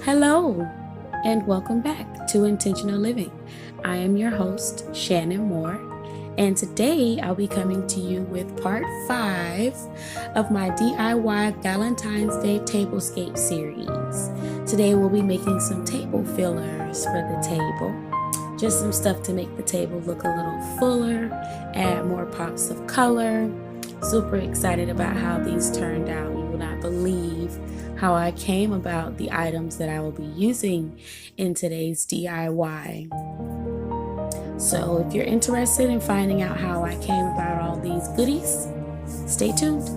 Hello, and welcome back to Intentional Living. I am your host, Shannon Moore, and today I'll be coming to you with part 5 of my DIY Valentine's Day Tablescape series. Today we'll be making some table fillers for the table. Just some stuff to make the table look a little fuller, add more pops of color. Super excited about how these turned out. You will not believe how I came about the items that I will be using in today's DIY. So if you're interested in finding out how I came about all these goodies, stay tuned.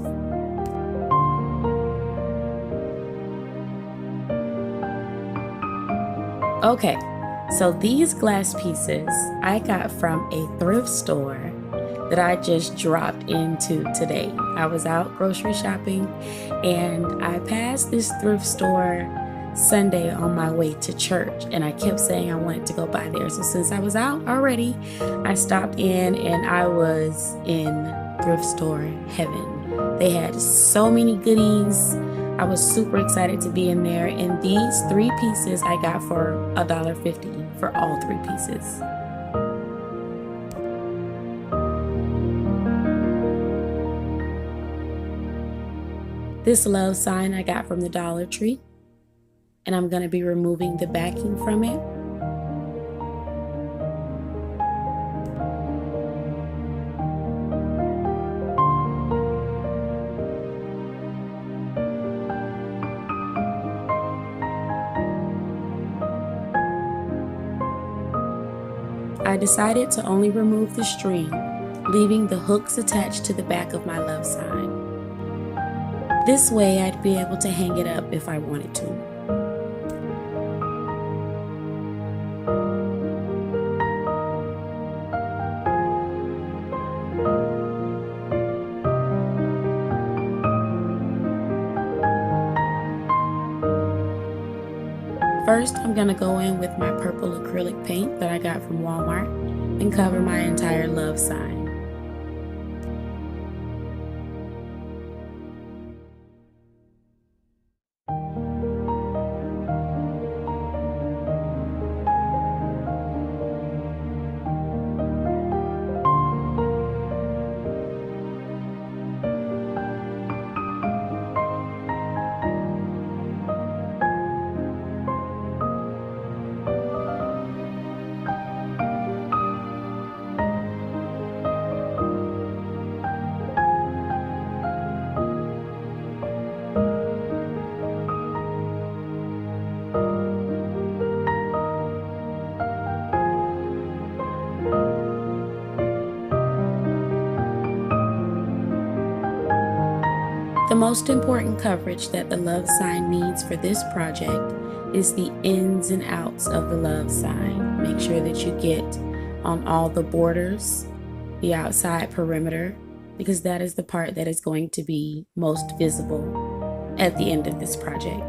Okay, so these glass pieces I got from a thrift store that I just dropped into today. I was out grocery shopping and I passed this thrift store Sunday on my way to church, and I kept saying I wanted to go by there. So since I was out already, I stopped in and I was in thrift store heaven. They had so many goodies. I was super excited to be in there, and these 3 pieces I got for $1.50 for all 3 pieces. This love sign I got from the Dollar Tree, and I'm going to be removing the backing from it. I decided to only remove the string, leaving the hooks attached to the back of my love sign. This way I'd be able to hang it up if I wanted to. First, I'm going to go in with my purple acrylic paint that I got from Wal Mart and cover my entire love sign. The most important coverage that the love sign needs for this project is the ins and outs of the love sign. Make sure that you get on all the borders, the outside perimeter, because that is the part that is going to be most visible at the end of this project.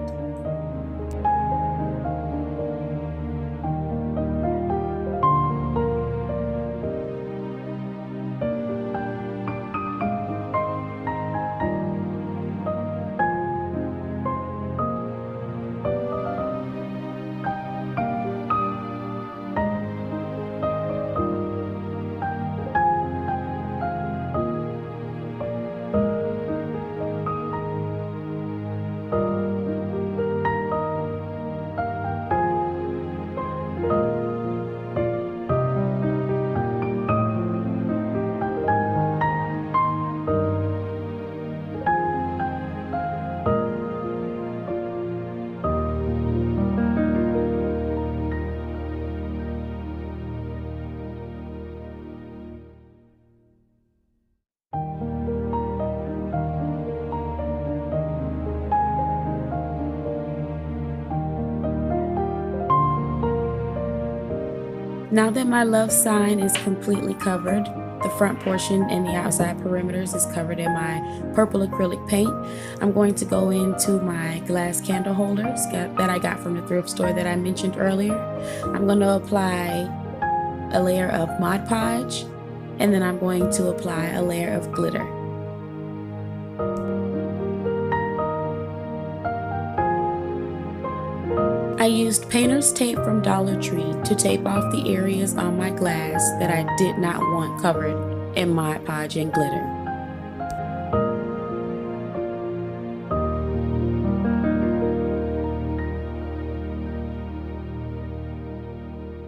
Now that my love sign is completely covered, the front portion and the outside perimeters is covered in my purple acrylic paint, I'm going to go into my glass candle holders that I got from the thrift store that I mentioned earlier. I'm going to apply a layer of Mod Podge, and then I'm going to apply a layer of glitter. used painter's tape from Dollar Tree to tape off the areas on my glass that I did not want covered in Mod Podge and glitter.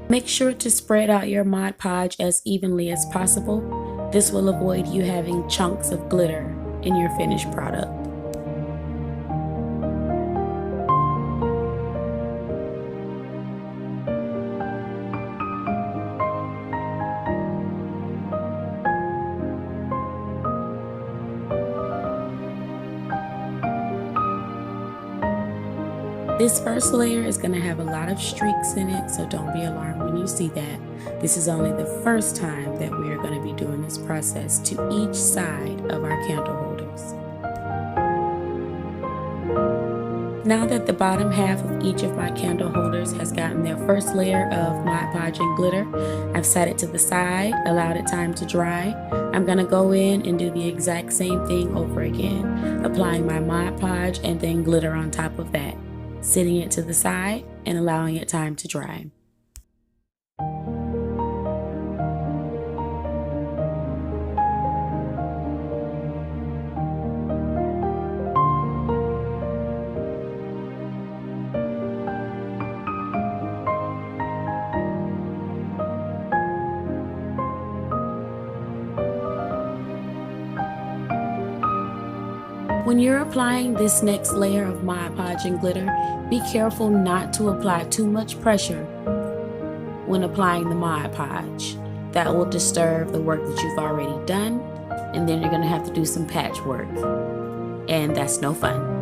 Make sure to spread out your Mod Podge as evenly as possible. This will avoid you having chunks of glitter in your finished product. This first layer is going to have a lot of streaks in it, so don't be alarmed when you see that. This is only the first time that we are going to be doing this process to each side of our candle holders. Now that the bottom half of each of my candle holders has gotten their first layer of Mod Podge and glitter, I've set it to the side, allowed it time to dry. I'm going to go in and do the exact same thing over again, applying my Mod Podge and then glitter on top of that, setting it to the side and allowing it time to dry. When you're applying this next layer of Mod Podge and glitter, be careful not to apply too much pressure when applying the Mod Podge. That will disturb the work that you've already done, and then you're going to have to do some patchwork, and that's no fun.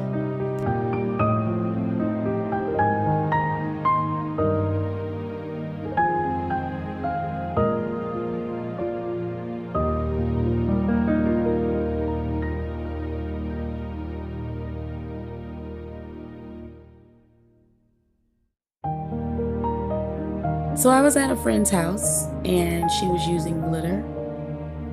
So I was at a friend's house and she was using glitter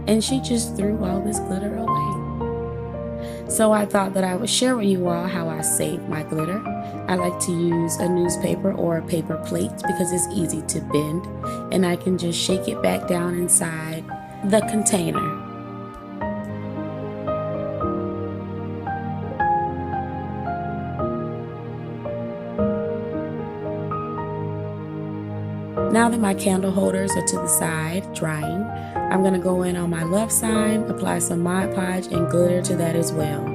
and she just threw all this glitter away. So I thought that I would share with you all how I save my glitter. I like to use a newspaper or a paper plate because it's easy to bend and I can just shake it back down inside the container. Now that my candle holders are to the side, drying, I'm going to go in on my left side, apply some Mod Podge and glitter to that as well.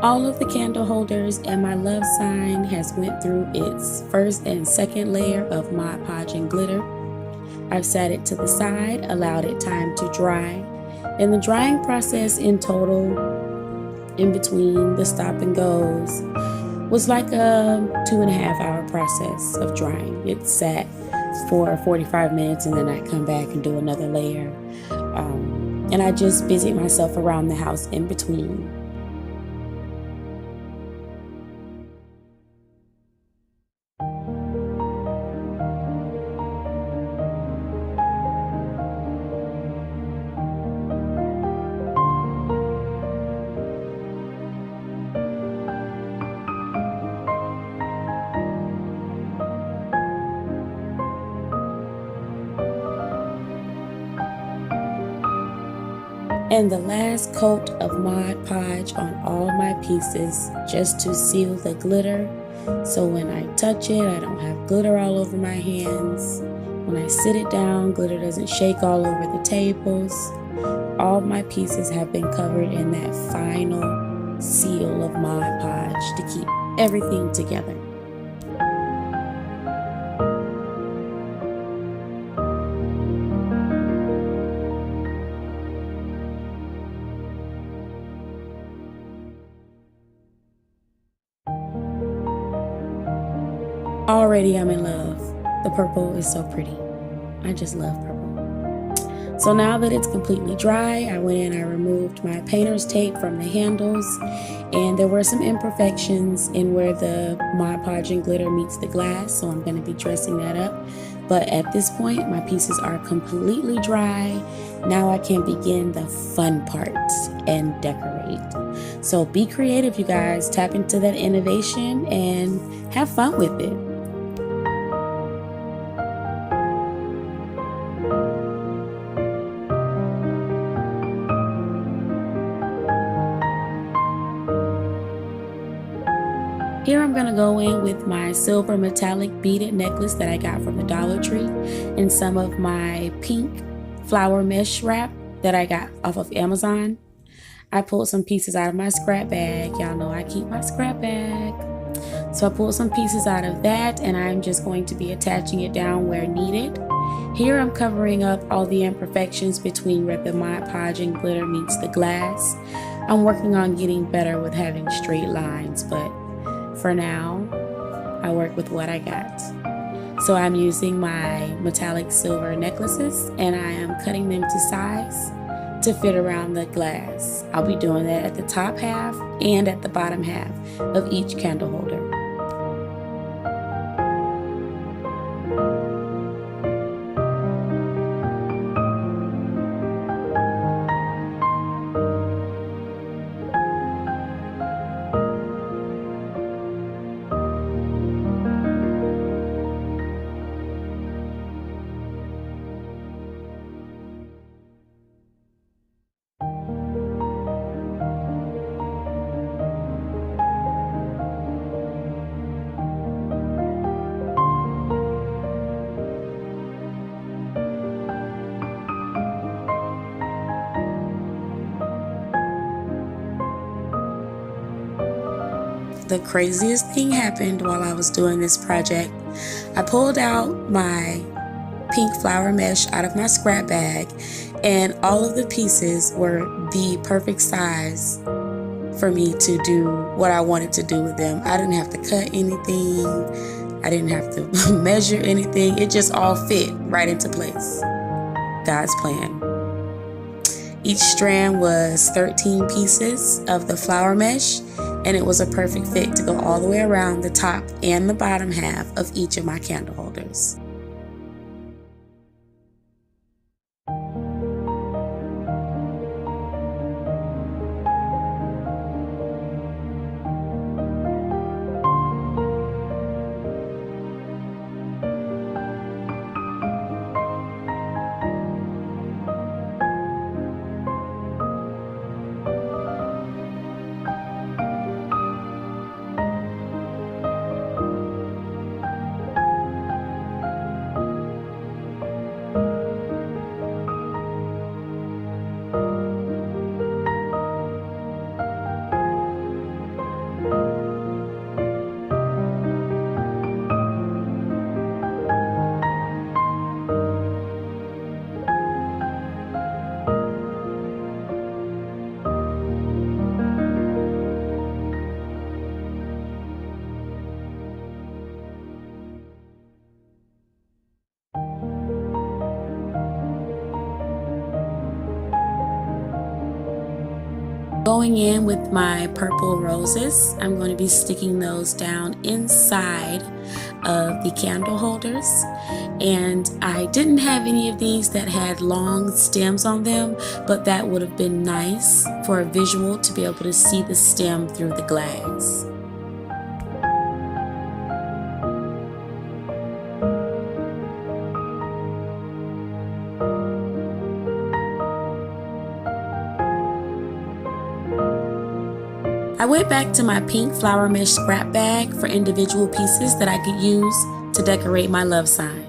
All of the candle holders and my love sign has went through its first and second layer of Mod Podge and glitter. I've set it to the side, allowed it time to dry, and the drying process in total, in between the stop and goes, was like a 2.5 hour process of drying. It sat for 45 minutes and then I come back and do another layer. and I just busied myself around the house in between. And the last coat of Mod Podge on all my pieces just to seal the glitter, so when I touch it I don't have glitter all over my hands. When I sit it down, glitter doesn't shake all over the tables. All of my pieces have been covered in that final seal of Mod Podge to keep everything together. Already I'm in love. The purple is so pretty. I just love purple. So now that it's completely dry, I went in, I removed my painter's tape from the handles, and there were some imperfections in where the Mod Podge and glitter meets the glass, so I'm going to be dressing that up. But at this point, my pieces are completely dry. Now I can begin the fun parts and decorate. So be creative, you guys. Tap into that innovation and have fun with it. Here I'm going to go in with my silver metallic beaded necklace that I got from the Dollar Tree and some of my pink flower mesh wrap that I got off of Amazon. I pulled some pieces out of my scrap bag. Y'all know I keep my scrap bag. So I pulled some pieces out of that, and I'm just going to be attaching it down where needed. Here I'm covering up all the imperfections between where the Mod Podge and glitter meets the glass. I'm working on getting better with having straight lines, but for now, I work with what I got. So I'm using my metallic silver necklaces, and I am cutting them to size to fit around the glass. I'll be doing that at the top half and at the bottom half of each candle holder. The craziest thing happened while I was doing this project. I pulled out my pink flower mesh out of my scrap bag, and all of the pieces were the perfect size for me to do what I wanted to do with them. I didn't have to cut anything. I didn't have to measure anything. It just all fit right into place. God's plan. Each strand was 13 pieces of the flower mesh, and it was a perfect fit to go all the way around the top and the bottom half of each of my candle holders. Going in with my purple roses, I'm going to be sticking those down inside of the candle holders. And I didn't have any of these that had long stems on them, but that would have been nice for a visual to be able to see the stem through the glass. I went back to my pink flower mesh scrap bag for individual pieces that I could use to decorate my love sign.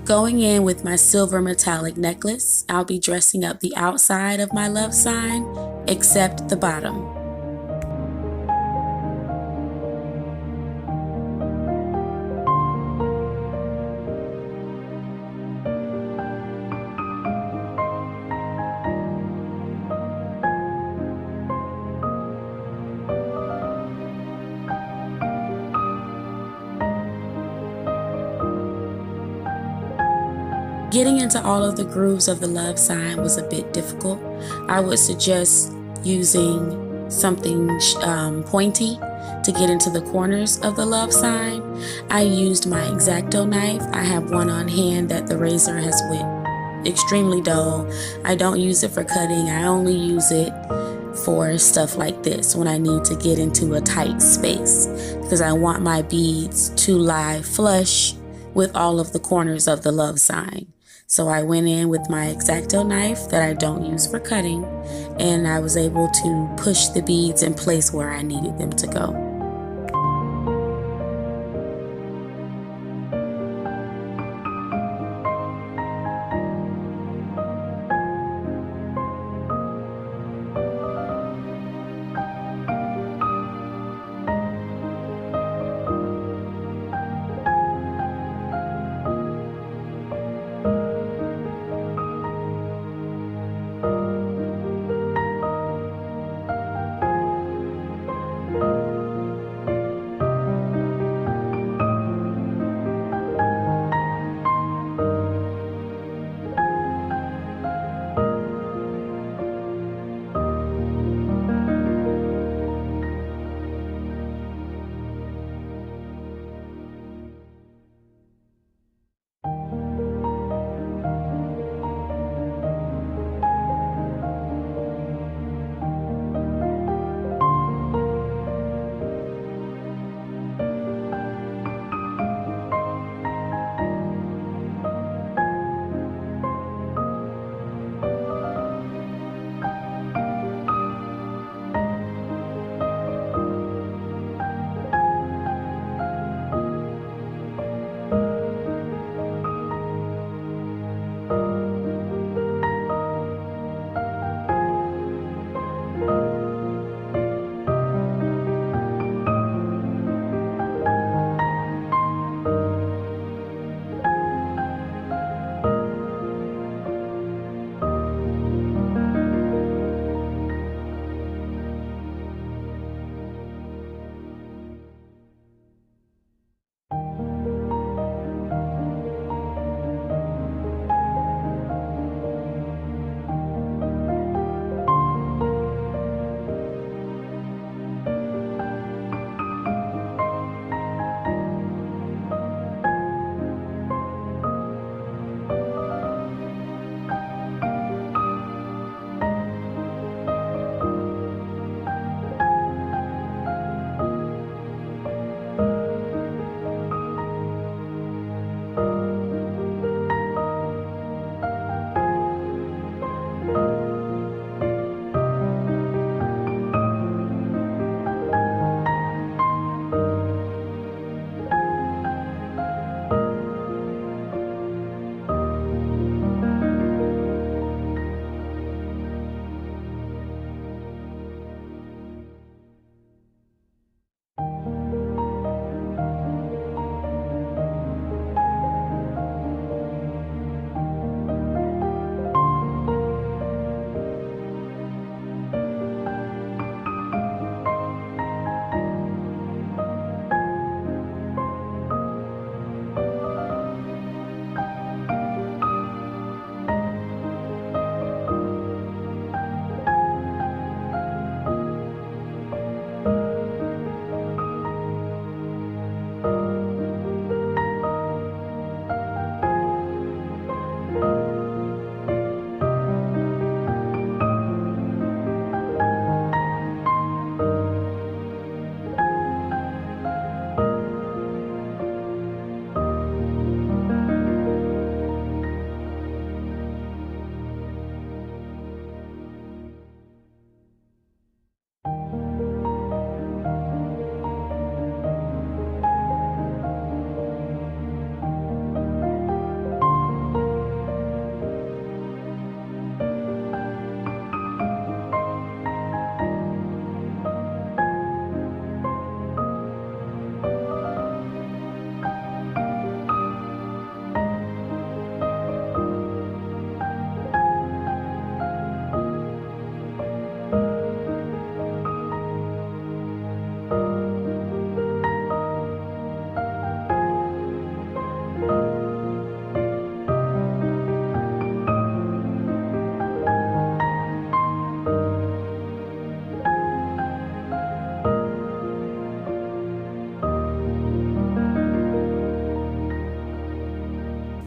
Going in with my silver metallic necklace, I'll be dressing up the outside of my love sign, except the bottom. Getting into all of the grooves of the love sign was a bit difficult. I would suggest using something pointy to get into the corners of the love sign. I used my Exacto knife. I have one on hand that the razor has went extremely dull. I don't use it for cutting. I only use it for stuff like this when I need to get into a tight space because I want my beads to lie flush with all of the corners of the love sign. So I went in with my Exacto knife that I don't use for cutting, and I was able to push the beads in place where I needed them to go.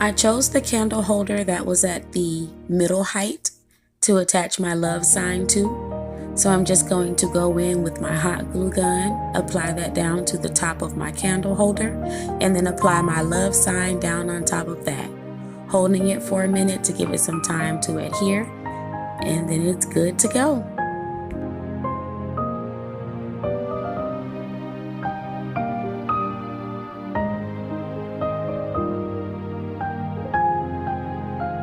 I chose the candle holder that was at the middle height to attach my love sign to. So I'm just going to go in with my hot glue gun, apply that down to the top of my candle holder, and then apply my love sign down on top of that, holding it for a minute to give it some time to adhere, and then it's good to go.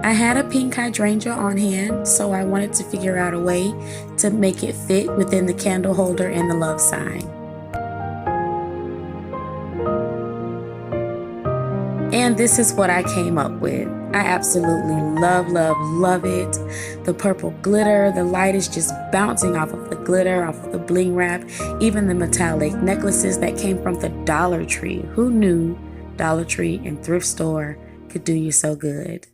I had a pink hydrangea on hand, so I wanted to figure out a way to make it fit within the candle holder and the love sign. And this is what I came up with. I absolutely love it. The purple glitter, the light is just bouncing off of the glitter, off of the bling wrap, even the metallic necklaces that came from the Dollar Tree. Who knew Dollar Tree and thrift store could do you so good?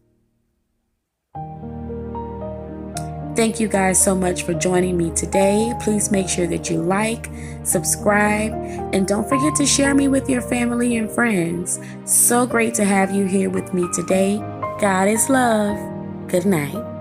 Thank you guys so much for joining me today. Please make sure that you like, subscribe, and don't forget to share me with your family and friends. So great to have you here with me today. God is love. Good night.